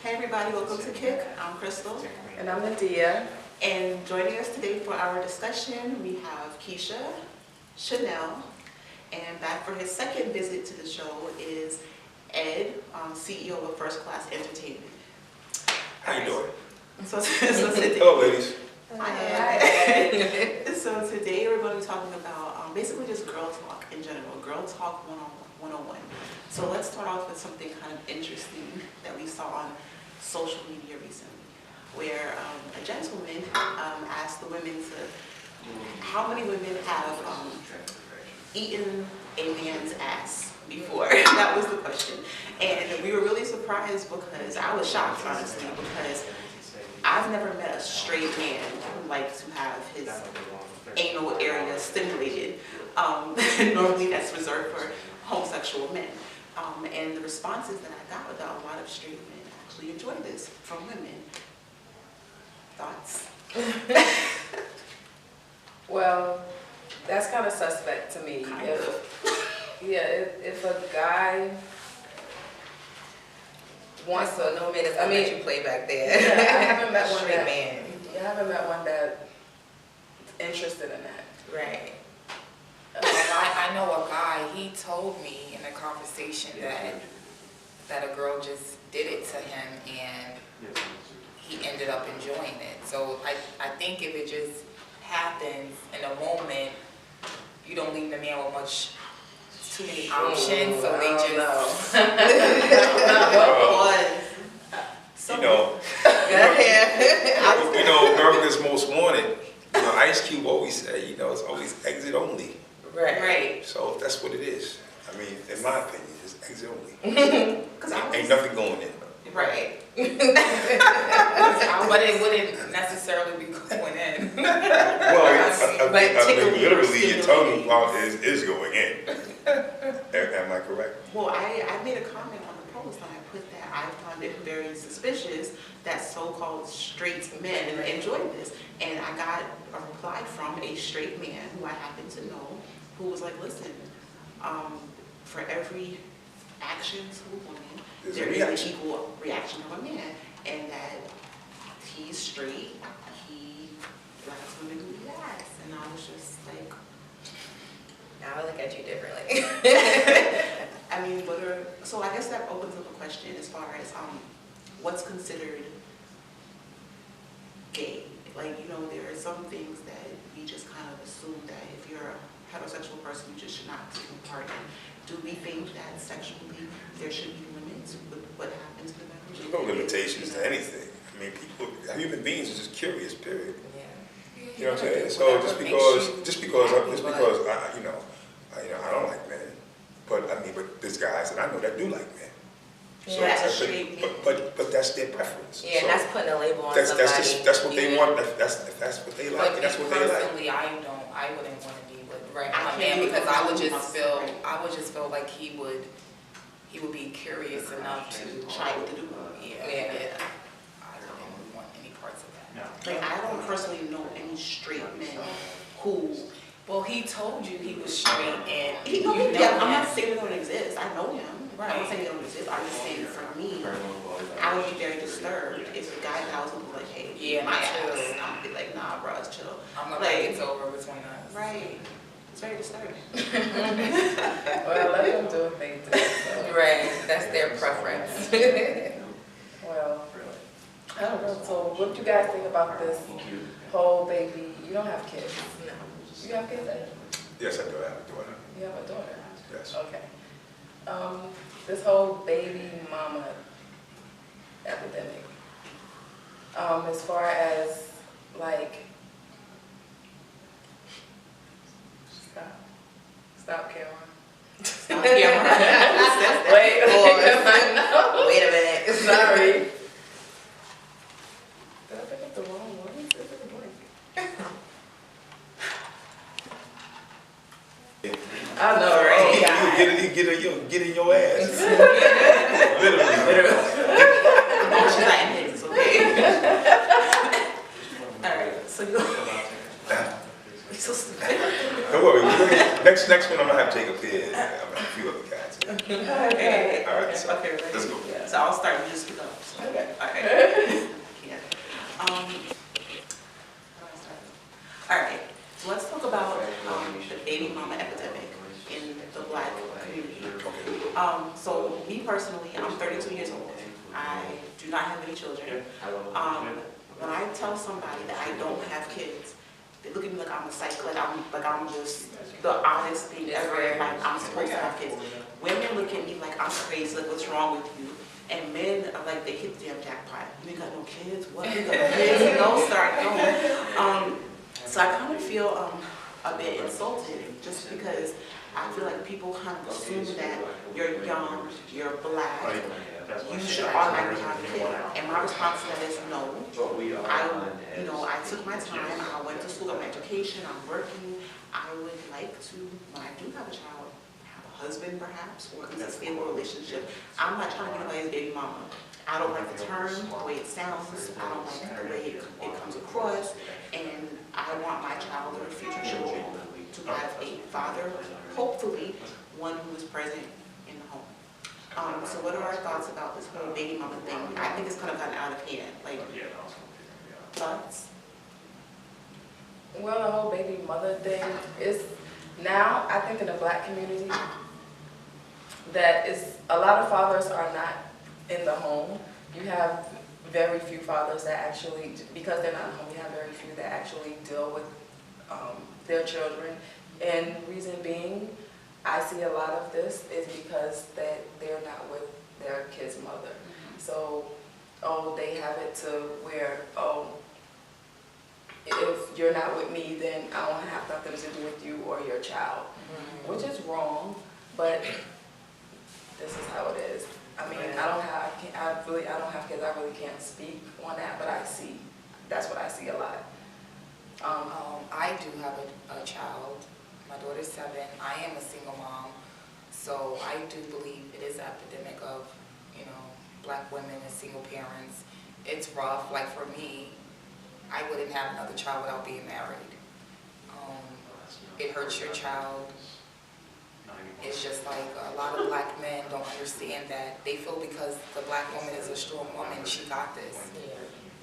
Hey everybody, welcome to Kick. I'm Crystal. And I'm Nadia. And joining us today for our discussion, we have Keisha, Chanel, and back for his second visit to the show is Ed, CEO of First Class Entertainment. How you doing? So today, Hello, ladies. Hi. So today we're going to be talking about basically just girl talk in general, girl talk 101. So let's start off with something kind of interesting that we saw on social media recently, where a gentleman asked the women how many women have eaten a man's ass before? That was the question. And we were really surprised because I was shocked, honestly, because I've never met a straight man who likes to have his anal area stimulated. Normally that's reserved for homosexual men. And the responses that I got was that a lot of straight men actually enjoy this from women. Thoughts? Well, that's kind of suspect to me. If a guy wants to, no minutes. I mean, you play back there. Yeah, I haven't met one Straight that. man. I haven't met one that's interested in that. Right. I know a guy, he told me in a conversation that a girl just did it to him and he ended up enjoying it. So I think if it just happens in a moment, you don't leave the man with too many options, so they just... You know, America's Most Wanted, you know, Ice Cube always said, you know, it's always exit only. Right. So that's what it is. I mean, in my opinion, it's exit only. Ain't nothing going in. Right. But it wouldn't necessarily be going in. Well, I mean, literally, your tongue is going in. Am I correct? Well, I made a comment on the post and I put that I found it very suspicious that so-called straight men enjoy this. And I got a reply from a straight man who I happen to know who was like, listen, for every action to a woman, there is an equal reaction of a man. And that he's straight, he likes women who eat ass. And I was just like, Now I look at you differently. I mean, so I guess that opens up a question as far as what's considered gay. Like, you know, there are some things that we just kind of assume that if you're a heterosexual person, you just should not take part in. Do we think that sexually there should be limits with what happens in the bedroom? There's no limitations to anything. I mean, human beings are just curious, period. You know what I'm saying? So just because I don't like men, but there's guys that I know that do like men. So but that's their preference. Yeah, so and that's putting a label on that's somebody. That's what they want. That's what they like. But That's what they like. personally, I wouldn't want to be with a man can't because be I would just feel like he would be curious enough to Try to do. Yeah. I wouldn't want any parts of that. Like, I don't personally know any straight men who. Well, he told you he was straight, and I'm not saying they don't exist. I know him. Right. I'm not saying they don't exist. I'm just saying for me, I would be very disturbed if the guy in the house would be like, hey, Yeah, my me ass. too. I'm gonna be like, nah, bro, it's chill. I'm gonna Like, it's over between us. right. It's very disturbing. Well, let them do what they do. So. Right, that's their preference. Well, I don't know. So what do you guys think about this whole baby? You don't have kids. No. You have kids, Ed? Yes, I do have a daughter. You have a daughter? Yes. Okay. This whole baby mama epidemic. As far as like, stop camera. Stop camera. Wait, Wait a minute. sorry. Did I pick up the wrong one? Is it a blank? I know, right? You get in your ass. Literally. No, she's not in his, okay? Alright, so you're so stupid. Don't worry. Next one, I'm gonna have Jacob here. I'm gonna have a few other guys. Okay. All right. So Okay, ready? let's go. So I'll start with just speak up. Okay. All do not have any children. When I tell somebody that I don't have kids, they look at me like I'm a psycho, like I'm just the oddest thing ever, like I'm supposed to have kids. Women look at me like I'm crazy, like what's wrong with you? And men are like, they hit the damn jackpot. You ain't got no kids? What? You got no kids? You don't start going. So I kind of feel a bit insulted just because I feel like people kind of assume that you're young, you're black, you should automatically have a kid. And my response to that is no. I took my time, I went to school, got my education, I'm working. I would like to, when I do have a child, have a husband perhaps, or at least a stable relationship. I'm not trying to be anybody's baby mama. I don't like the term, the way it sounds, I don't like the way it comes across, and I want my child or future children to have a father, hopefully one who is present in the home. So what are our thoughts about this whole baby mama thing? I think it's kind of gotten out of hand, like, thoughts? Well, the whole baby mother thing is now, I think in the black community, that is, a lot of fathers are not in the home. You have very few fathers that actually, because they're not home, you have very few that actually deal with their children. And reason being, I see a lot of this is because that they're not with their kid's mother. So, they have it to where, if you're not with me, then I don't have nothing to do with you or your child, which is wrong, but this is how it is. I mean, I don't have kids, I really can't speak on that, but that's what I see a lot. I do have a child. My daughter's 7. I am a single mom, so I do believe it is an epidemic of, black women and single parents. It's rough. Like for me, I wouldn't have another child without being married. It hurts your child. It's just like a lot of black men don't understand that. They feel because the black woman is a strong woman, she got this.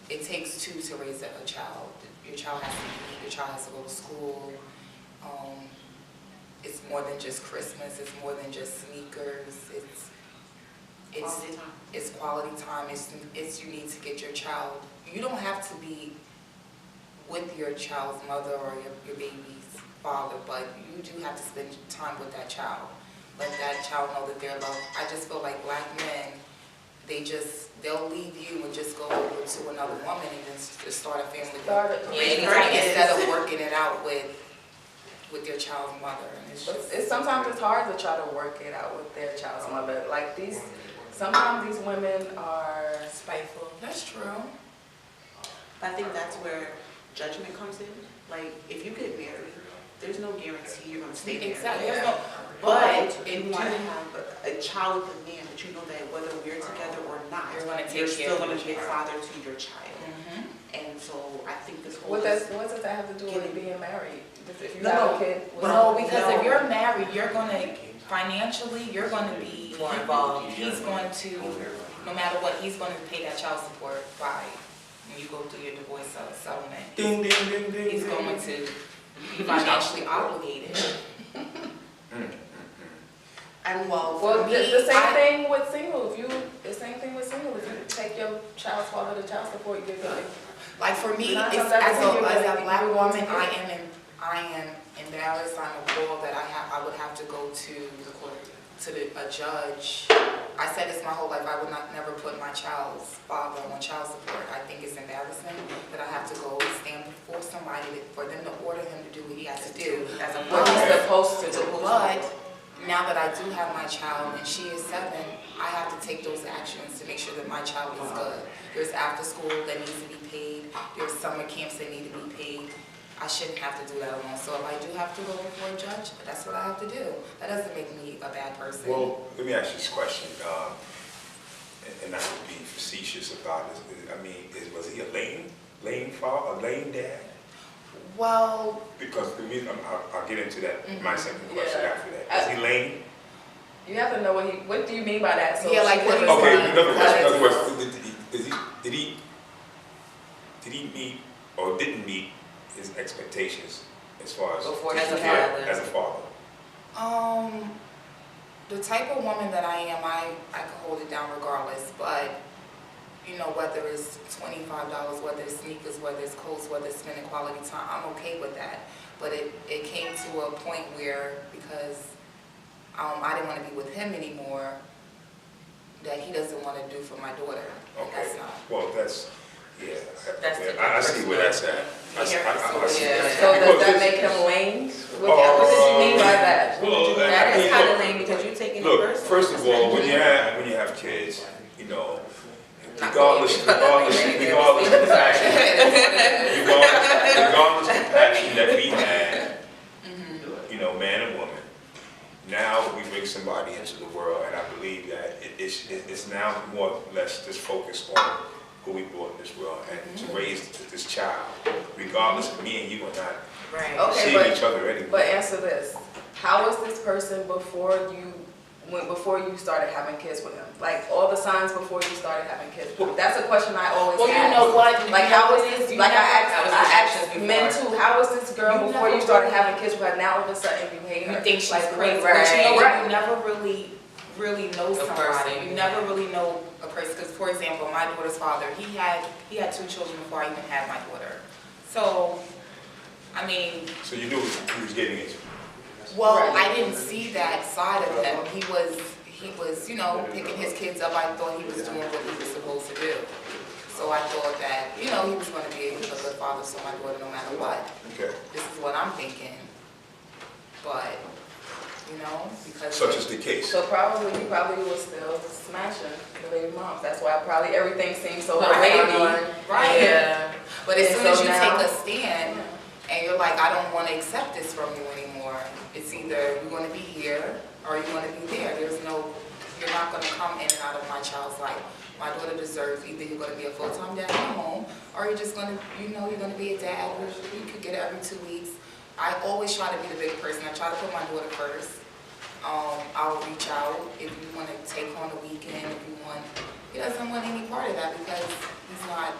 It takes two to raise a child. Your child has to eat, your child has to go to school. It's more than just Christmas, it's more than just sneakers. It's quality time. It's you need to get your child. You don't have to be with your child's mother or your baby's father, but you do have to spend time with that child. Let that child know that they're loved. I just feel like black men, they'll leave you and just go over to another woman and just start a family. Instead of working it out with your child's mother. And Sometimes it's hard to try to work it out with their child's mother. Like sometimes these women are spiteful. That's true. I think that's where judgment comes in. Like, if you get married, there's no guarantee you're going to stay married. Exactly. But if you want to have a child with a man, but you know that whether we're together or not, you're still going to be a father to your child. And so I think this whole... What does that have to do with being married? If you have a kid... No, because if you're married, you're going to, financially, you're going to be more involved. He's going to, no matter what, he's going to pay that child support by, when you go through your divorce settlement. Ding, ding, ding, ding. He's going to be financially obligated. And the same thing with single. If you take your child's father to child support, you get paid. Like for me, as a black woman, I am embarrassed. I'm appalled that I would have to go to a judge. I said this my whole life. I would never put my child's father on child support. I think it's embarrassing that I have to go stand before somebody for them to order him to do what he has to do. As a what he's supposed to do. But now that I do have my child and she is 7, I have to take those actions to make sure that my child is good. There's after school that needs to be paid. There's summer camps that need to be paid. I shouldn't have to do that alone. So if I do have to go before a judge, that's what I have to do. That doesn't make me a bad person. Well, let me ask you this question, and not to be facetious about this. I mean, was he a lame father, a lame dad? Well, because the reason I'll get into that. My second question after that. Is he lame? You have to know what do you mean by that? So yeah, like what? Okay, in other words, did he meet or didn't meet his expectations as far as as a father? The type of woman that I am, I can hold it down regardless, but you know, whether it's $25, whether it's sneakers, whether it's clothes, whether it's spending quality time, I'm okay with that. But it came to a point where, because I didn't want to be with him anymore, that he doesn't want to do for my daughter. And Okay, that's not. well, that's, yeah, That's the I see where that's at. I see Yeah. that. So does that Because make him lame? Oh, What did you mean by that? Well, That I mean, is kind of look, lame because you're taking it Look, personal. first of all, when you have kids, you know, Not regardless of the passion, regardless of the passion that we had, you know, man and woman, now we bring somebody into the world, and I believe that it's now more or less just focused on who we brought in this world and to raise this child, regardless of me and you are not Right. Okay, seeing but- each other anymore. But answer this, how was this person before you started having kids with him? Like, all the signs before you started having kids with him? That's a question I always Well, ask. you know what? Like, how was this, You like, never- I that was asked questions men before. too, how was this girl You before you never started really- having kids with her, now all of a sudden you hate her? You think she's Like, crazy, right, but you know what? right. You never really know A somebody. person, You never really know a person. Because, for example, my daughter's father, he had 2 children before I even had my daughter. So, I mean, So you knew he was getting into. well, Right. I didn't see that side of him. He was, you know, picking his kids up. I thought he was doing what he was supposed to do. So I thought that, you know, he was going to be a good father to my daughter no matter what. Okay. This is what I'm thinking. But, you know, because... Such is the case. So you probably was still smashing the baby moms. That's why probably everything seems so Right. baby. Right. Yeah. But as And soon as so you now- take a stand and you're like, I don't want to accept this from you anymore, it's either you're going to be here or you're going to be there. You're not going to come in and out of my child's life. My daughter deserves either you're going to be a full-time dad at home or you're just going to, you know, you're going to be a dad. You could get it every 2 weeks. I always try to be the big person. I try to put my daughter first. I'll reach out if you want to take on a weekend, if you want. He doesn't want any part of that because he's not,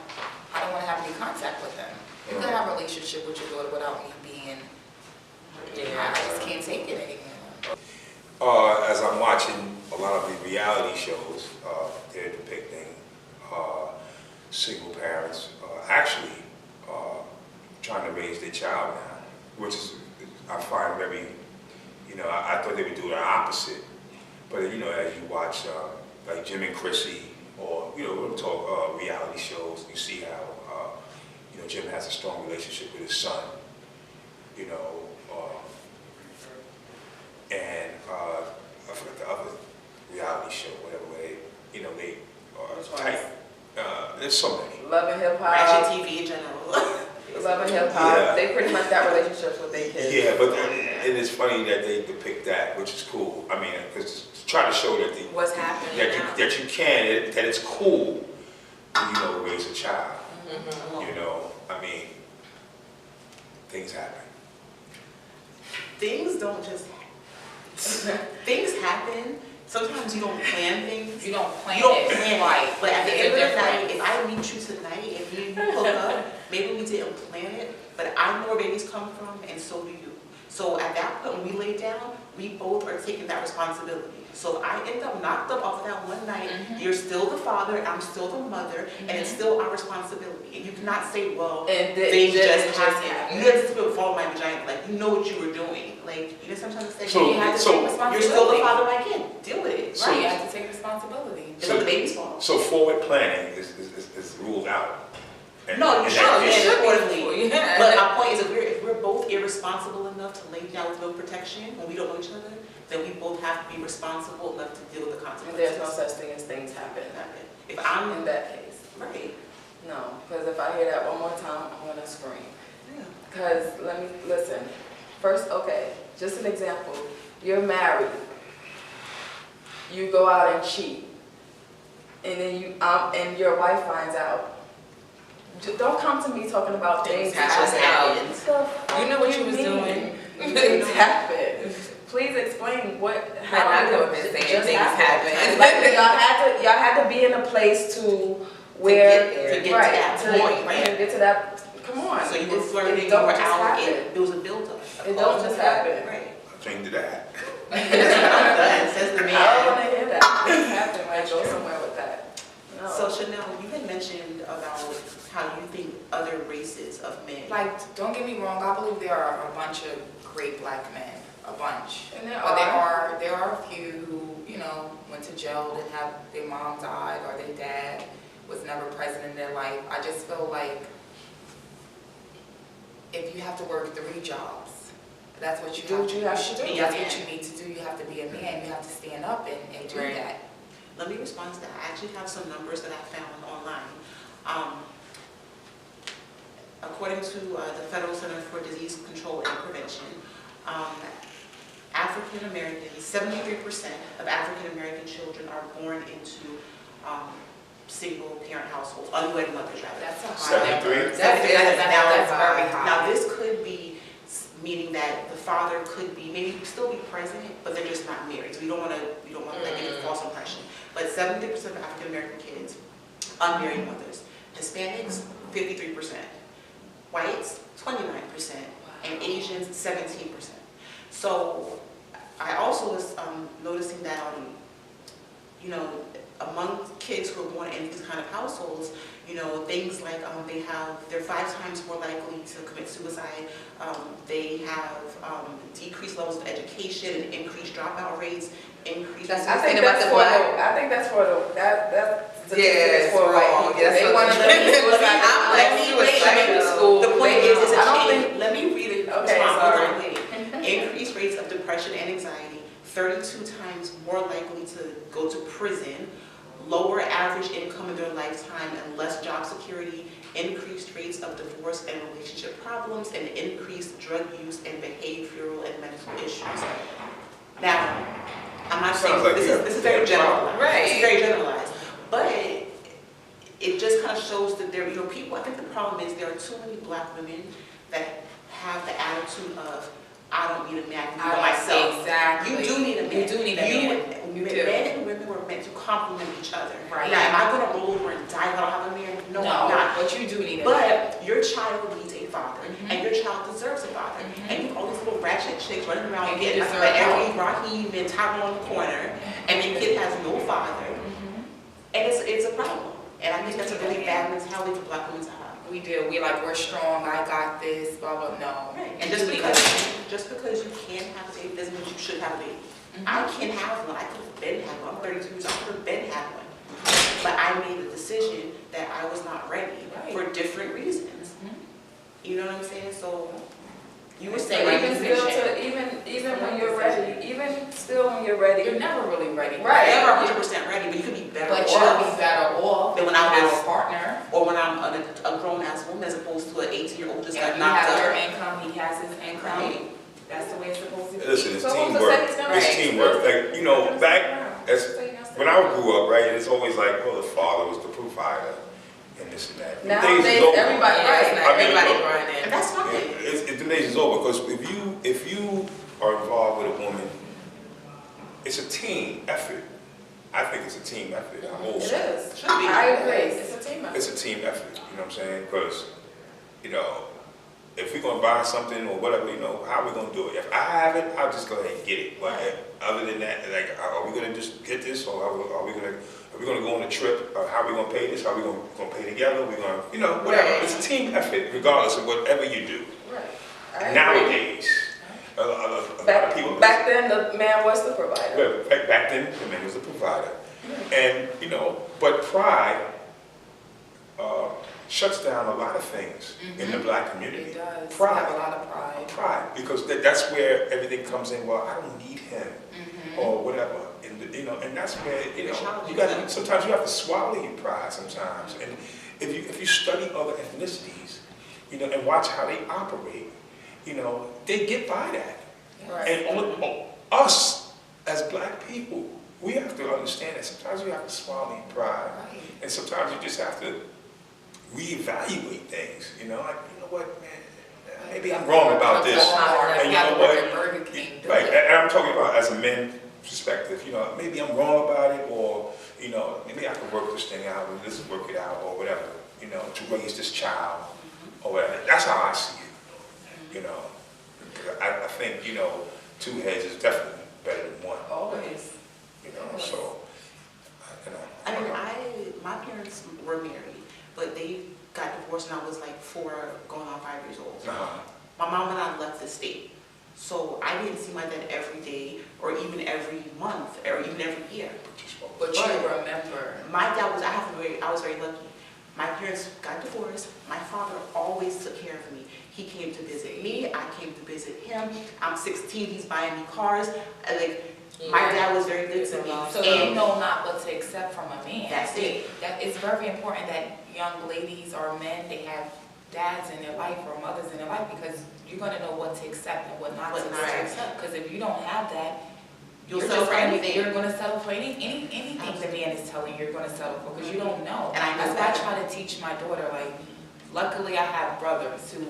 I don't want to have any contact with him. You can have a relationship with your daughter without me being, I just can't take it anymore. As I'm watching a lot of the reality shows, they're depicting single parents actually trying to raise their child now, which is, I find very, you know, I thought they would do the opposite. But, you know, as you watch like Jim and Chrissy, or, you know, we'll talk reality shows, you see how, you know, Jim has a strong relationship with his son, you know, and I forgot the other reality show, whatever way, you know, they are tight. There's so many. Love and Hip Ratchet Hop, TV in general. Love and Hip Hop, Yeah. they pretty much got relationships with their kids. Yeah, but it is funny that they depict that, which is cool. I mean, because to try to show that What's happening now? that you can, that it's cool, when you know, raise a child. You know, I mean, things happen. Things don't just, things happen. Sometimes you don't plan things. You don't plan You don't it. plan Right. it, but at the There's end a of the night, difference. if I meet you tonight and me and you hook up, maybe we didn't plan it, but I know where babies come from and so do you. So at that point, when we lay down, we both are taking that responsibility. So if I end up knocked up off that one night, you're still the father, I'm still the mother, and it's still our responsibility. And you cannot say, well, And things just happened. happened. You didn't just fall in my vagina, like, you know what you were doing. Like, you know what I'm trying to say? So- You have to so- take You're responsibility. still the father of my kid, deal with it, Right, you right? have to take responsibility. It's not the baby's fault. So forward planning is ruled out. And- No, you and should, that- yeah, should be accordingly. before, yeah. But my point is, if we're both irresponsible enough to lay down with no protection when we don't know each other, then we both have to be responsible enough to deal with the And consequences. there's no such thing as things happen If I'm in that case. right, No, because if I hear that one more time, I'm gonna scream. yeah. Because listen, first, okay, just an example. You're married. You go out and cheat. And then and your wife finds out. Don't come to me talking about things Things that happen. just happened. What the fuck You knew what you do was mean? doing. Things happen. Please explain how not did coming it and saying just things happen. Like, y'all had to be in a place to where To get to right, that point, right? Get to that. Come on. So you were It's- flirting, it you don't were just out, happen. it was a buildup. It don't just happen. Right. I think to that. I'm done, says the I don't man. want to hear that. Things happen. Like, go somewhere with that. No. No. So Chanel, you had mentioned about how you think other races of men. Like, don't get me wrong, I believe there are a bunch of great black men, a bunch. And there But are. there are a few who, you know, went to jail, didn't have, their mom died, or their dad was never present in their life. I just feel like if you have to work 3 jobs, that's what you Do have what to you do. have to do. That's what you need to do. You have to be a man. You have to stand up and do Right. that. Let me respond to that. I actually have some numbers that I found online. According to the Federal Center for Disease Control and Prevention, African Americans, 73% of African American children are born into single parent households, unwed mothers rather. That's a high 73? number. That's very high. Now this could be meaning that the father could be, maybe still be present, but they're just not married. So we don't want to like give a false impression. But 70% of African American kids, unmarried mothers. Hispanics, 53%. Whites, 29%. And Asians, 17%. So I also was noticing that, you know, among kids who are born in these kind of households, you know, things like they're 5 times more likely to commit suicide. They have decreased levels of education and increased dropout rates, increased. I think that's for that Yeah, for white wrong. people. Yeah, that's They what want to the- let me Let me school. The point is, it's I don't a change. think. Let me read it. Okay, Hold sorry. on, wait. Increased rates of depression and anxiety, 32 times more likely to go to prison, lower average income in their lifetime and less job security, increased rates of divorce and relationship problems, and increased drug use and behavioral and mental issues. Now, I'm not saying, Sounds like this is very generalized. Right. It's very generalized. But it just kind of shows that there, you know, people, I think the problem is there are too many black women that have the attitude of, I don't need a man, I can do it myself. Exactly. You do need a man. You do need a man. You do. Men and women were meant to complement each other. Right. Now, am I going to roll over and die if I don't have a man? No, I'm not. But you do need a man. But your child needs a father, Mhm. and your child deserves a father. Mhm. And you have all these little ratchet chicks running around And you getting deserve every Raheem and Tyrone on the corner, and the kid has no father. And it's a problem. And I think that's a really bad mentality for black women to have. We do. We're strong. I got this. Blah blah. No. And just because you can't have a baby doesn't mean you should have a baby. I can have one. I could have been had one. I'm 32 years old. I could have been had one. But I made the decision that I was not ready for different reasons. You know what I'm saying? So you were saying But like even when you're ready, even still when you're ready. You're never really ready. Right. never 100% ready, but you could be better But off. you'll be better off Than when if I you have was- a partner. Or when I'm a grown-ass woman as opposed to an 18-year-old just got And you knocked have your up. income. He has his income. Right. That's the way it's supposed to be. Listen, it's So who's the teamwork. second gonna It's be? teamwork. Like, you know, back as when I grew up, right, it's always like, well, the father was the provider and this and that. The days is Nowadays, over. everybody, Yeah, it's right? not I mean, everybody look, running. And that's fine. The days is over because if you are involved with a woman, it's a team effort. I think it's a team effort. I'm old It school. is. Should be. I agree. It's a team effort. It's a team effort, you know what I'm saying? Because, you know, if we're gonna buy something or whatever, you know, how are we gonna do it? If I have it, I'll just go ahead and get it. But other than that, like, are we gonna just get this, or are we gonna go on a trip? Or how are we gonna pay this? How are we gonna pay together? We gonna, you know, whatever. Right. It's a team effort, regardless of whatever you do. Right. I agree. Nowadays, a lot of people. Back then, the man was the provider. Well, back then, the man was the provider. And, you know, but pride shuts down a lot of things in the black community. It does. Pride. We have a lot of pride. Pride, because that's where everything comes in. Well, I don't need him, or whatever. And you know, and that's where you got. Sometimes you have to swallow your pride. Sometimes, and if you study other ethnicities, you know, and watch how they operate, you know, they get by that. Right. And us as black people, we have to understand that sometimes you have to swallow your pride, Right. and sometimes you just have to reevaluate things. You know, like, you know what, man, maybe I'm wrong about this. And you know what? Burger King. Right, and I'm talking about as a man perspective. You know, maybe I'm wrong about it, or you know, maybe I can work this thing out, or let's work it out, or whatever. You know, to raise this child, or whatever. That's how I see it. You know, I think, you know, 2 heads is definitely better than 1. Always. You know, so you know. I mean, my parents were married, but they got divorced when I was like 4, going on 5 years old. My mom and I left the state. So I didn't see my dad every day, or even every month, or even every year. But you remember. My dad was, I was very lucky. My parents got divorced. My father always took care of me. He came to visit me. I came to visit him. I'm 16. He's buying me cars. My dad was very good to me. So you know not what to accept from a man. That's it. That it's very important that young ladies or men, they have dads in their life or mothers in their life, because you're gonna know what to accept and what not to accept. Because if you don't have that, You'll settle for anything. You're gonna settle for anything the man is telling you, you're gonna settle for, because you don't know. And I know That's why I that. try to teach my daughter, like, luckily I have brothers who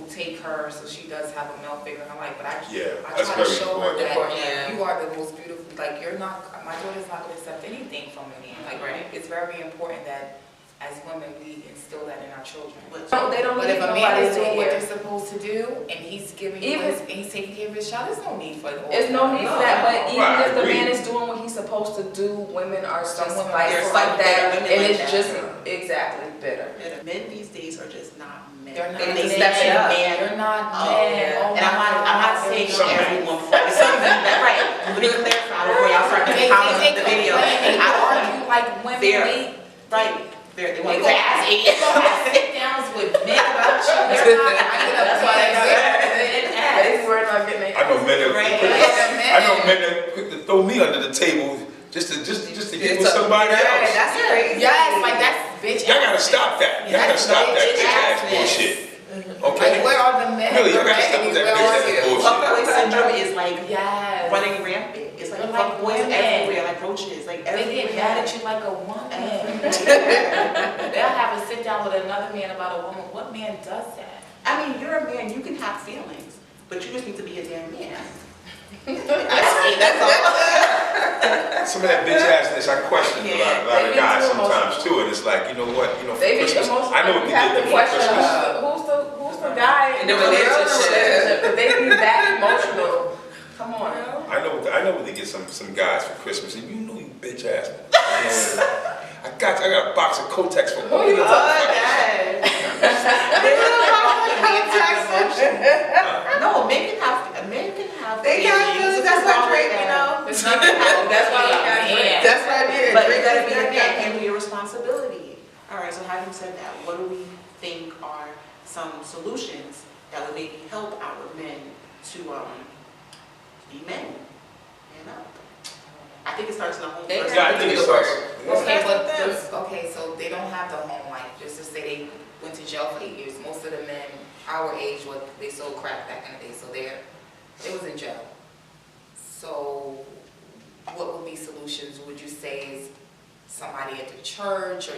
take her, so she does have a male figure in her life, but I that's try to very show her important. that you are the most beautiful, like, my daughter's not gonna accept anything from a man. Like, it's very important that as women, we instill that in our children. No, they don't But need if a man nobody is doing to what they're hear. supposed to do, and he's giving you Even- and he's taking care of his child, there's no need for it. There's no need for that, but even Right, if the I man agree. is doing what he's supposed to do, women are Some just women like are like that, women and like it's that. just exactly bitter. Men these days are just not men. They're not They men. step it up. They're not Oh, men. yeah. Oh And I'm my not God, saying Some men. everyone. Some men, that's right. Let me clarify before y'all start They commenting the video. they I don't argue like women. They're- Right. They They want go to ask have sit-downs with men about you. They're not bringing up That's why they got men. They worried about getting their I know men that Right. I know men that quick to throw me under the table just to get with somebody else. That's crazy. Yes, like that's bitch. Y'all gotta stop that. Y'all gotta stop that bitch ass ass bullshit. Like, Okay? where are the men? Really, y'all gotta stop with that Where bitch are ass you? bullshit. Fuckboy syndrome is like Yes. running rampant. It's like They're like fuckboys women. everywhere, like roaches, like They everywhere. get mad at you like a woman. They'll have a sit down with another man about a woman. What man does that? I mean, you're a man, you can have feelings, but you just need to be a damn man. That's all. Some of that bitch assness, I question a lot They of get guys too sometimes too, and it's like, you know what, for They be Christmas, emotional. I know what You they have did to for question Christmas. who's the guy In the relationship. But they be that emotional. Come on. I know what they get some guys for Christmas, and you know you bitch ass. I got a box of Kotex for all of you. No, men can have They got feelings, that's why Drake, you know. There's nothing wrong with That's why we being a got man. Drake. That's why I did it. but you Drake gotta is be a that man, guy. handle your responsibility. All right, so having said that, what do we think are some solutions that would maybe help our men to be men? You know? I think it starts in the home They first. Yeah, I think it starts. Okay, but That's with this, okay, so they don't have the home life. Just to say they went to jail for 8 years. Most of the men our age, they sold crack back in the day, so they was in jail. So, what would be solutions? Would you say is somebody at the church or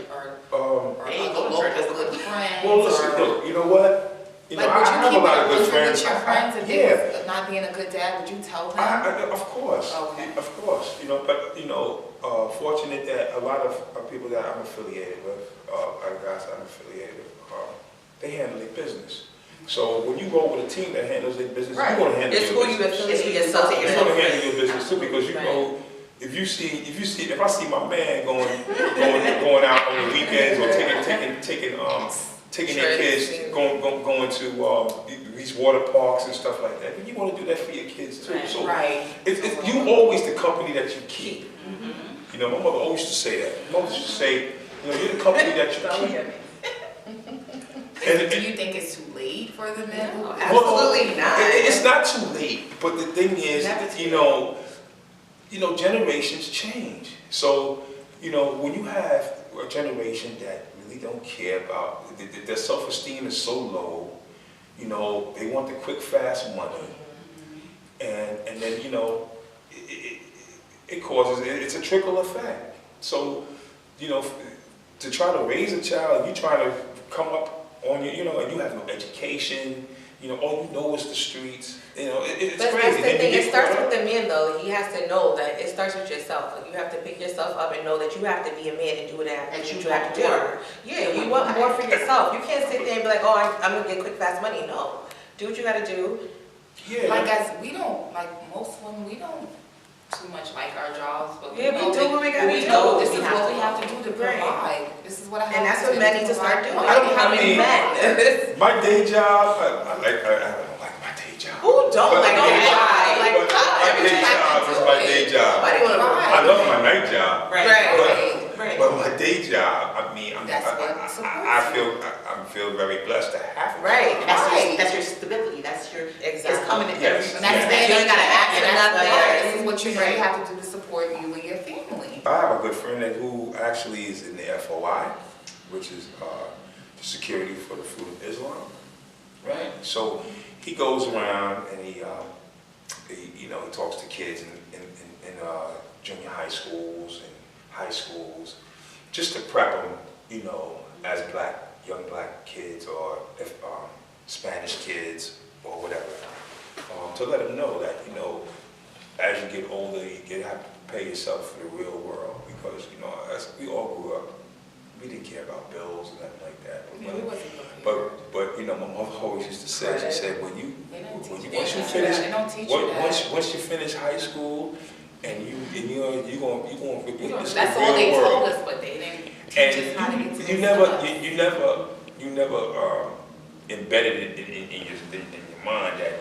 They ain't other go to church, local that's good friends? Well, listen, or- look, you know what? You know, Like, I would you have a keep lot it of good open friends. with your friends if Yeah. they was not being a good dad? Would you tell them? Of course. Okay. Of course. Fortunate that a lot of people that I'm affiliated with, guys I'm affiliated with, they handle their business. So when you roll with a team that handles their business, Right. you want to handle It's your who you business. affiliate It's yourself yourself. You with. want to handle your business too, because you Right. know, if I see my man going out on the weekends or taking their kids, going to these water parks and stuff like that, but you want to do that for your kids too. Right. So Right. it's you always the company that you keep. You know, my mother always used to say that. My mother used to say, you're the company that you Don't keep. get me. And Do you think it's too late for the men? No, who- absolutely not. It's not too late, but the thing is, Never too generations change. So, when you have a generation that really don't care about, their self-esteem is so low, they want the quick, fast money. And then, it causes, it's a trickle effect. So, to try to raise a child, you try to come up on your, and you have no education, all you know is the streets, it's But crazy. that's the Then you thing, get it starts caught with up. the men though. He has to know that it starts with yourself. Like, you have to pick yourself up and know that you have to be a man and do what you have to do. Yeah, you want more for yourself. You can't sit there and be like, oh, I'm gonna get quick, fast money. No. Do what you gotta do. Yeah. Like as we don't, like most women, we don't too much like our jobs, but Yeah, we know do that- what we gotta we do. know this We is have what to we have to do to Right. provide. This is what I have And that's to what do men to need to start doing. provide. I mean, men. My day job, I don't like my day job. Who don't But like my their day job? but Like, my day job is my day job. Why do you wanna Right. I love my night job. Right. Right. But my day job, I mean, That's what I feel very blessed to have it. Right. That's your stability, that's your, Exactly. it's coming in Yes. every. And that's Yeah. You ain't gotta ask for and that's nothing. why this is what you know Right. you have to do to support you and your family. I have a good friend who actually is in the FOI, which is the security for the Fruit of Islam, right? So he goes around and he talks to kids in junior high schools and high schools, just to prep them, as young black kids or Spanish kids or whatever, to let them know that as you get older, you have to prepare yourself for the real world, because as we all grew up, we didn't care about bills and nothing like that. Yeah, we wasn't prepared. But my mother always used to say, she said, once you finish high school, and you're going witness the That's all they real told world. us, but they didn't teach And us how to get to you never embedded it in your mind that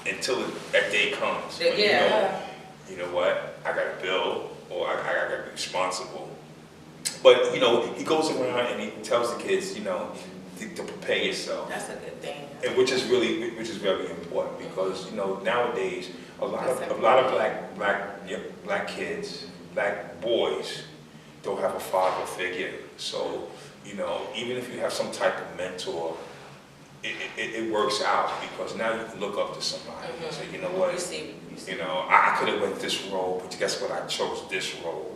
until that day comes. When Yeah. you know what, I got a bill, or I got to be responsible. But he goes around and he tells the kids, to prepare yourself. That's a good thing. And which is very important, because nowadays a lot of black kids, black boys, don't have a father figure. So even if you have some type of mentor, it works out, because now you can look up to somebody and say, you know what, You see. I could have went this road, but guess what, I chose this road.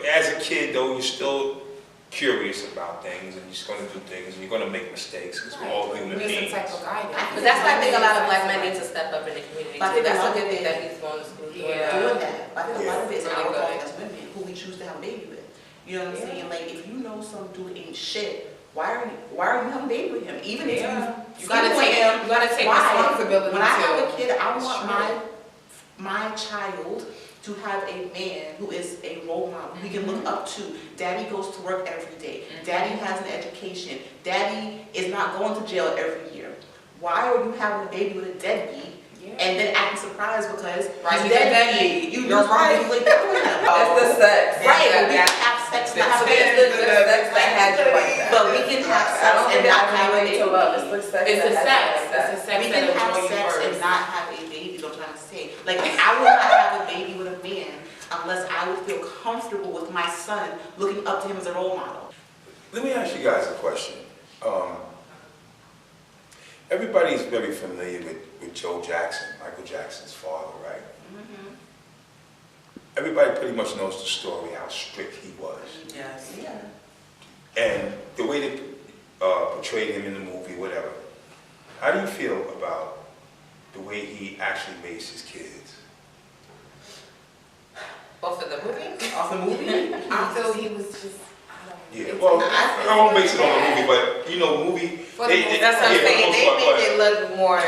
As a kid though, you're still curious about things, and you're just going to do things, and you're going to make mistakes, because we're all human There's beings. some type of guidance. But that's why I think a lot of black men need to step up in the community But I too. think That's a another good thing thing- that he's going to school doing Yeah. that. Doing that, I think a lot of it is Really our good. fault as women, who we choose to have a baby with. You know what I'm Yeah. saying? Like, if you know some dude ain't shit, why are you having a baby with him? Even if Yeah. you gotta sleep with take him, you gotta take why? responsibility When I have too. a kid, I want Sure. my child to have a man who is a role model, we can look up to. Daddy goes to work every day. Daddy has an education. Daddy is not going to jail every year. Why are you having a baby with a deadbeat and then acting surprised because Right, he's he's a deadbeat? deadbeat. You're You're right. right. Like, that with him. It's the sex. Right, Yeah, but we yeah. can have sex and It's not have the sex that had you like that. But we can have I sex don't and think not that's have a related to love. It's baby. the sex. It's the that sex. had you like that. It's the sex We that can have enjoy you sex and first. not have a baby, is what I'm trying to say. Like, I would not have a baby with a man unless I would feel comfortable with my son looking up to him as a role model. Let me ask you guys a question. Everybody's very familiar with Joe Jackson, Michael Jackson's father, right? Everybody pretty much knows the story, how strict he was. Yes. Yeah. And the way they portrayed him in the movie, whatever. How do you feel about the way he actually raised his kids? Both of the movie? Off the movie? I feel he was just, Yeah, well, I won't base it on the movie, but movie. For the most That's what I'm yeah, saying. They but- make it look more. But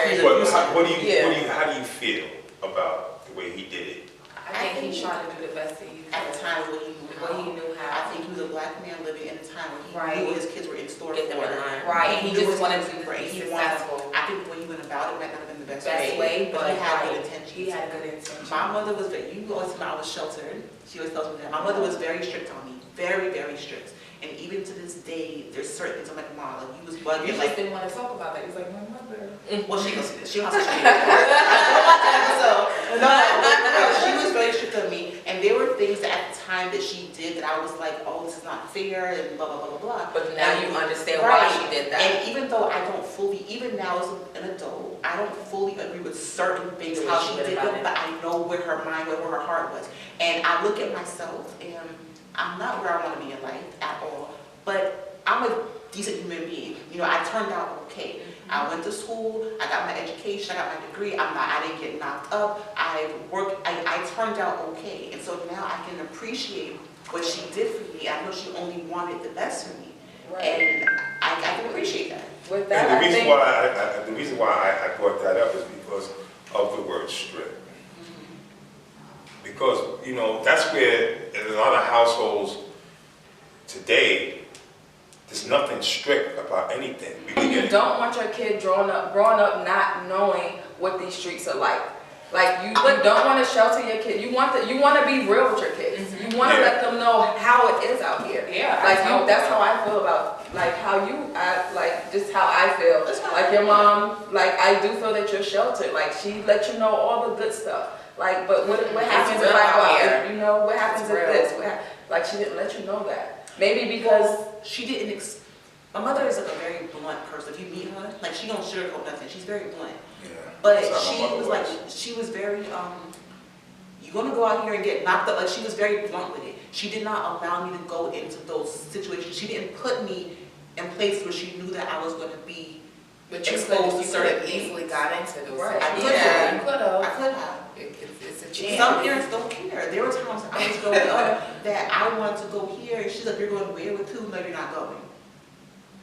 Yeah. how do you feel about the way he did it? I think he tried to do the best that he could. At the time when he knew how. I think he was a black man living in a time when he Right. knew what his kids were in store Get them for. in line. Right, and he knew just his wanted kids to were great. be He wanted- successful. I think the way he went about it might not have been the best Best way, but he had good right. intentions. He had good intentions. My mother was very, you always tell me I was sheltered. She always tells me that. My mother was very strict on me. Very, very strict. And even to this day, there's certain things I'm like, Mom, like, you was You bugging, just like, didn't want to talk about that. He was like, my mother. well, she wants to show you. No, she was very strict on me. And there were things that at the time that she did that I was like, oh, this is not fair, and blah, blah, blah, blah, blah. But now you understand Right. why she did that. And even though I don't fully, even now as an adult, I don't fully agree with certain things, The way how she she went did about them, it. but I know where her mind, where her heart was. And I look at myself, and I'm not where I want to be in life at all, but I'm a decent human being. I turned out okay. I went to school, I got my education, I got my degree, I didn't get knocked up, I worked, I turned out okay. And so now I can appreciate what she did for me. I know she only wanted the best for me. And I can appreciate that. With that, And I think. the reason why I brought that up is because of the word strict. because, you know, that's where in a lot of households today, there's nothing strict about anything. You don't want your kid growing up not knowing what these streets are like. Like you don't want to shelter your kid. You want to be real with your kids. You want to let them know how it is out here. Yeah, Like that's how I feel about like how you act, like just how I feel. Like your mom, like I do feel that you're sheltered. Like she let you know all the good stuff. Like, but what happens if I go out? If, you know, what happens if this? Like she didn't let you know that. Maybe because she didn't. My mother is like a very blunt person. If you meet her, like she don't sugarcoat nothing. She's very blunt. Yeah, but she was very you're gonna go out here and get knocked up. Like she was very blunt with it. She did not allow me to go into those situations. She didn't put me in places where she knew that I was gonna be. But you exposed to could certain have easily things. got into those. right, I you could have. I could have. It's a chance. Some parents don't care. There were times I was going up that I wanted to go here, and she's like, "You're going where with who? No, you're not going."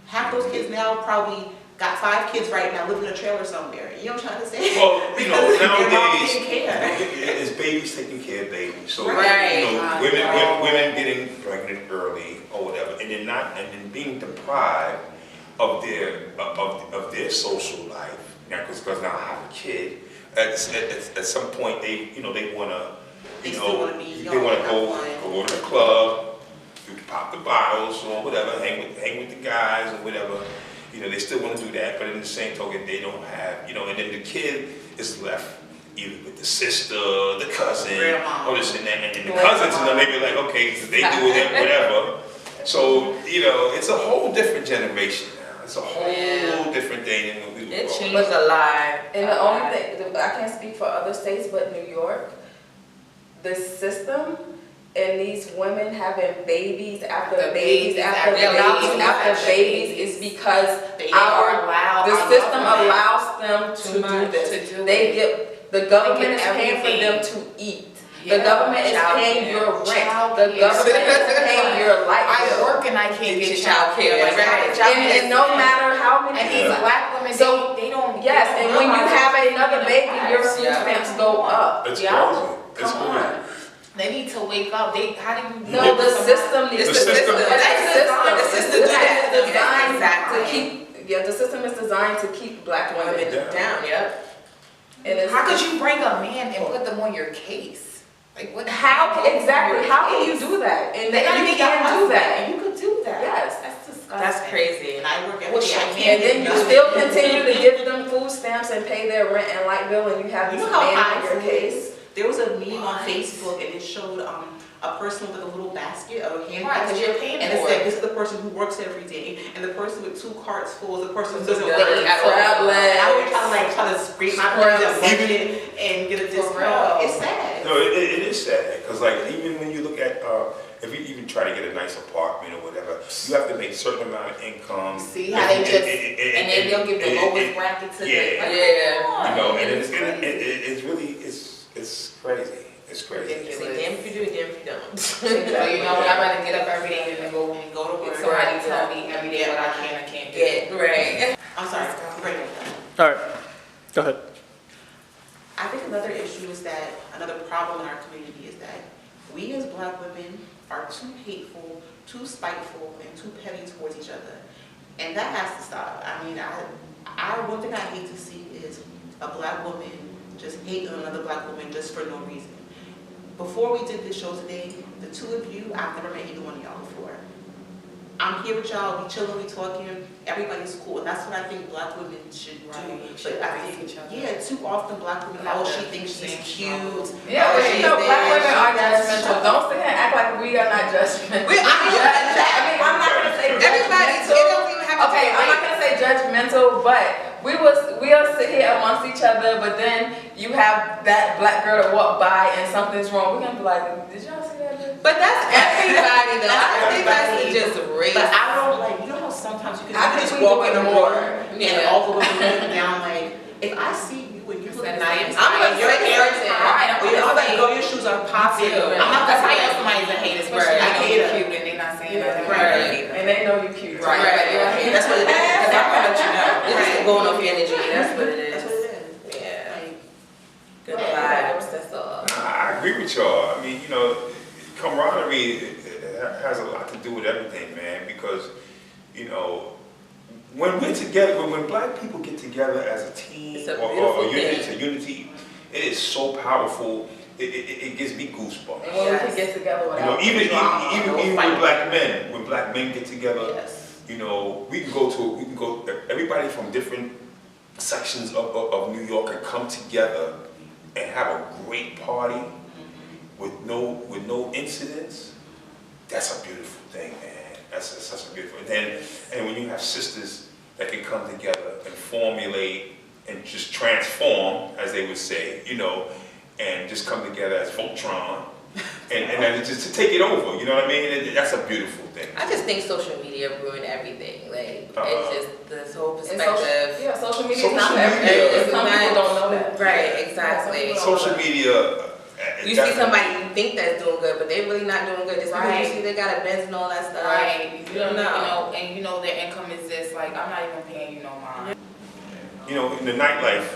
Half those kids now probably got 5 kids right now living in a trailer somewhere. You know what I'm trying to say? Well, you know, nowadays, didn't care. it's babies taking care of babies. So, Right. you know, women getting pregnant early or whatever, and then being deprived of their social life. Now, because now I have a kid, at some point they wanna, They still wanna be they young wanna at go that point. to the club, you pop the bottles or whatever, hang with the guys or whatever. You know, they still want to do that, but in the same token, they don't have, you know, and then the kid is left either with the sister, the cousin, Grandma. or this and that, and then the cousins, and then they be like, okay, so they do it, whatever. So, you know, it's a whole different generation now. It's a whole different thing than when we were It growing changed a lot. And the only thing, I can't speak for other states, but New York, the system and these women having babies after babies after babies is because They are allowed. the system allows them to do this. They get, the government is paying for them to eat. The government is paying your rent. The government is paying your light I bill. work and I can't get child care, Like, right. And no matter how many And these black women, So, they don't. yes, they and don't when you realize have they're another baby, your food Yeah. stamps go up. It's Yeah. crazy. It's Come crazy. on. They need to wake up. How do you? No, the system needs The to. system. The system is designed Exactly. to keep, the system is designed to keep black women Down, yep. And it's, How could you bring a man and put them on your case? Like what? exactly, how can you do that? And They you don't even got can't do that. You could do that. Yes. That's disgusting. That's crazy. And I work every Wish day. I I can't can't And then you still continue to give them food stamps and pay their rent and light bill, and you have You this know how man high on your food case. is? There was a meme on What? Facebook and it showed a person with like a little basket or a hand Right, 'cause you're paying and it for said it. this is the person who works every day, and the person with 2 carts full is the person who doesn't Doesn't work work at all. crab legs. And I would try to scrape my Scrubs. budget and get a discount. real. It's sad. No, it is sad, because like even when you look at, if you even try to get a nice apartment or whatever, you have to make a certain amount of income. See how they just and then they'll give the lowest bracket to Yeah. the. Yeah. You know, and it's really, it's crazy. It's crazy. It's like, damn if you do, damn if you don't. So you know what? I'd rather get up every day and go And go to work. somebody tell me every day what I can and can't do. Yeah, right. I'm sorry. Right. All right, go ahead. I think another issue is that, another problem in our community is that we as black women are too hateful, too spiteful, and too petty towards each other. And that has to stop. I mean, one thing I hate to see is a black woman just hate another black woman just for no reason. Before we did this show today, the 2 of you, I've never met either one of y'all before. I'm here with y'all, we chilling, we talking, everybody's cool, and that's what I think black women should do. Should But I embrace think, each other. yeah, too often black women, oh, she thinks she's cute. Yeah, oh, but she's you know, black this, women are she's that. judgmental. Don't sit here and act like we are not judgmental. I'm I'm not gonna say Everybody, judgmental. it don't even have to Okay, be I'm not gonna say judgmental, but we'll sit here amongst each other, but then you have that black girl to walk by and something's wrong. We're gonna be like, did y'all see that? But that's everybody though. I don't think that's Everybody. just race. But I don't like, you know how sometimes you can I just think we walk do in it the more. room and Yeah. all the women looking down like, if I see you and you look a the nice- same I'm time, gonna your say hair is something. high, Right, I'm or your gonna other say- go, your shoes are popping. too. I'm not That's gonna how you know say somebody's a hater, especially Right. if I they hate know her. you're cute and they're not saying nothing. Right. And they know you cute. Right. Right. That's what it is. Because I'm gonna let you know. It's Right. just going off your energy. That's what it is. That's what it is. Yeah. Like, Good vibes. That's all. I agree with y'all. I mean, you know, camaraderie has a lot to do with everything, man, because, you know, when we're together, when black people get together as a team It's a or beautiful unity, thing. to unity, it is so powerful. It gives me goosebumps. And when we can get together You know, without even drama, even no with fighting. black men, when black men get together, Yes. you know, we can go, everybody from different sections of New York can come together and have a great party with no incidents. That's a beautiful thing, man. That's such a beautiful thing. And when you have sisters that can come together and formulate and just transform, as they would say, you know, and just come together as Voltron, and then just to take it over, you know what I mean? That's a beautiful thing. I just think social media ruined everything. Like, Uh-huh. it's just this whole And perspective. yeah, social media is Social not for everybody. media- And some people don't know that. Right, exactly. Social media. You see somebody you think that's doing good, but they really not doing good. Just because Right. you see they got a Benz and all that stuff. Right, you don't No. know, and you know their income is this, like, I'm not even paying you no mind. You know, in the nightlife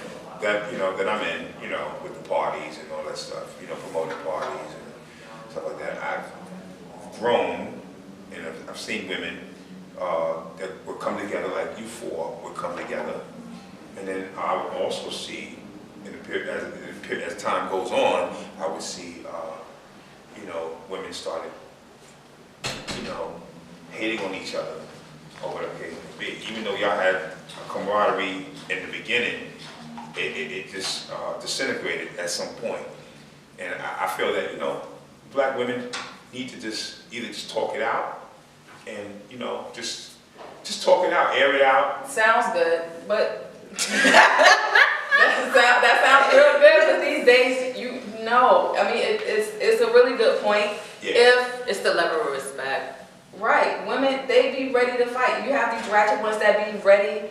that, you know, that I'm in, you know, with the parties and all that stuff, you know, promoting parties and stuff like that, I've grown, and I've seen women that would come together like you four would come together. And then I would also see, as time goes on, I would see, you know, women started, you know, hating on each other or whatever the case may be. Even though y'all had a camaraderie in the beginning, it just disintegrated at some point. And I feel that, you know, black women need to just either just talk it out and, you know, just talk it out, air it out. Sounds good, but that sounds real good, but these days, you know, I mean, it's a really good point. Yeah. If, It's the level of respect. right, women, they be ready to fight. You have these ratchet ones that be ready,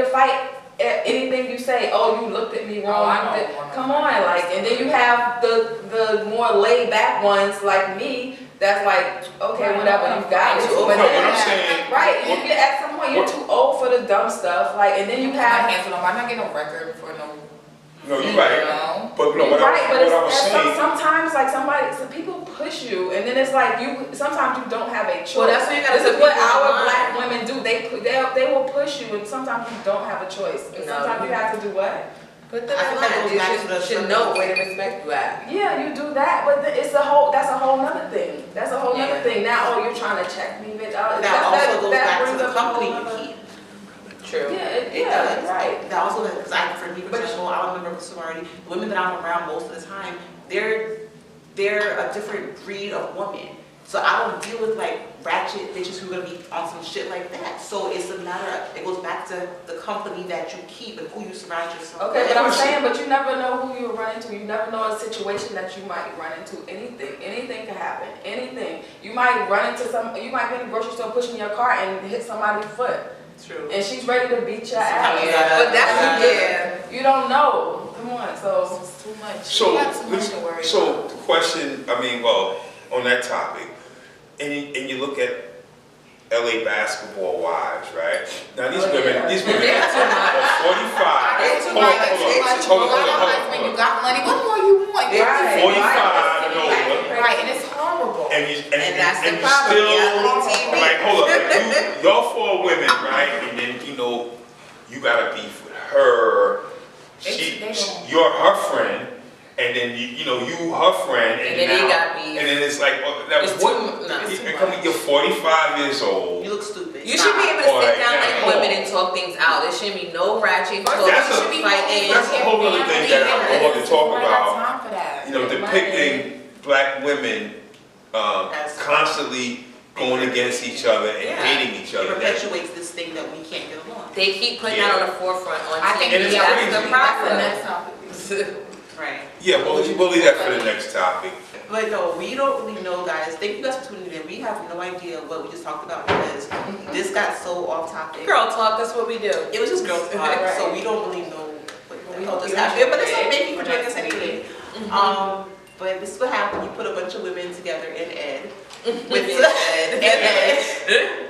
to fight at anything you say. Oh, you looked at me wrong. Oh, I you know did- one of Come them. on, like, and then you have the more laid back ones like me, that's like, okay, Right. whatever, you got it. No, But what then- I'm saying, right, you get at some point, you're too old for the dumb stuff, like, and then you I'm have, not canceling them, I'm not getting no record for no, no, you're you right. know? But no, what right, but I was it's, saying, sometimes like some people push you, and then it's like sometimes you don't have a choice. Well, that's what you gotta This is put what people our in black mind. women do. They will push you, and sometimes you don't have a choice. And No. sometimes you have to do what? Put them I in think that line. goes You back to the should know where to respect you at. Yeah, you do that, but that's a whole nother thing. That's a whole nother Yeah. thing. Now, oh, you're trying to check me, bitch. That also goes back to brings the up a whole company you nother- keep. True. Yeah, It does. right. That also, because for me, for example, I remember with sorority, the women that I'm around most of the time, they're a different breed of woman. So I don't deal with like ratchet bitches who are gonna be on some shit like that. So it's a matter of, it goes back to the company that you keep and who you surround yourself Okay, with. but I'm saying, but you never know who you run into. You never know a situation that you might run into. Anything can happen. Anything. You might run into you might be in the grocery store pushing your car and hit somebody's foot. True. And she's ready to beat your ass. Yeah, but that's, yeah. You don't know. Come on, so. It's too much. so, You got too much to worry so about. the question, I mean, well, on that topic, and you look at LA basketball wives, right? Now these Oh, women, yeah. these women They're are too much. 45. It's too Hold on, much. hold on, It's too much. hold on, You got hold on, a hold on, husband, hold you on. got money, what more you want? Right. 45 and over. Right, and it's horrible. And that's the you problem, still, reality TV. like, hold up, like, y'all four women, right? And then, you know, you got a beef with her. They don't. You're her friend, and then you know, you her friend, And then they now- got beef. And then it's like, oh, that It's was what? too- no, it's too Come, you're 45 years old. You look stupid. You should be able to sit down like Alright, women and talk things out. There shouldn't be no ratchet talk. That's You a- should be fighting. that's a whole other thing that I want to talk I about. got time for that. You know, depicting black women As- constantly going against each other and Yeah. hating each It other. perpetuates this thing that we can't get along. They keep putting Yeah. that on the forefront on I TV. think And it's yeah, crazy. That's the That's the problem. next topic. Right. Yeah, we'll leave that for the next topic. But no, we don't really know, guys. Thank you guys for tuning in. We have no idea what we just talked about because this got so off topic. Girl talk, that's what we do. It was just girls talk, Right. so we don't really know what the hell hope just you happened. enjoyed But it's it. like, thank you for joining us anyway. Mm-hmm. But this is what happened. You put a bunch of women together in Ed with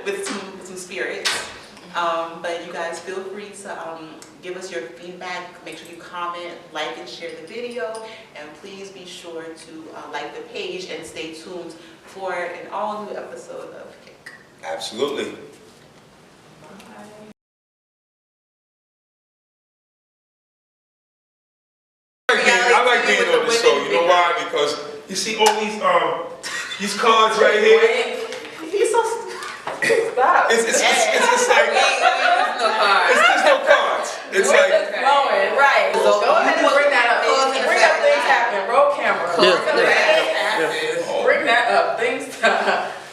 with some spirits. But you guys feel free to give us your feedback. Make sure you comment, like, and share the video. And please be sure to like the page and stay tuned for an all-new episode of Kick. Absolutely. I like being on the show. You know why? Because you see all these cards right here. He's so Stop. It's just like it's just no cards. It's We're like just flowing, right. So Go ahead and bring that up. Bring up things happening. Roll camera. Bring that up. Things.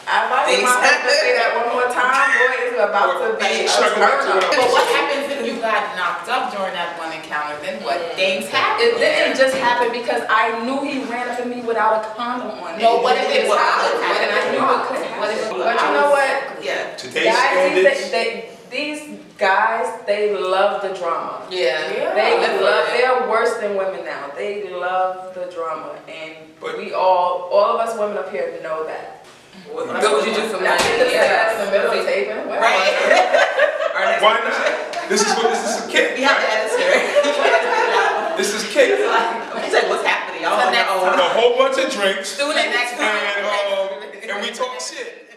I might Things have to say that one more time. Boy, it's about to be a turn up. But what happens if you got knocked up during that one encounter? Then what? Things happen. It didn't just happen because I knew he ran up at me without a condom on. No, what if it was And I knew it could happen. But you know what? yeah. today's Guys, standards. these guys, they love the drama. Yeah. They're worse than women now. They love the drama, and But- all of us women up here know that. What would you do for Now, money? you just said that in the middle of taping. Well, Right. Our next- Why not? This is a kick. We have the editor. This is kick. He's like, what's happening? Y'all So on your next own. A whole bunch of drinks Student next time. and we talk shit.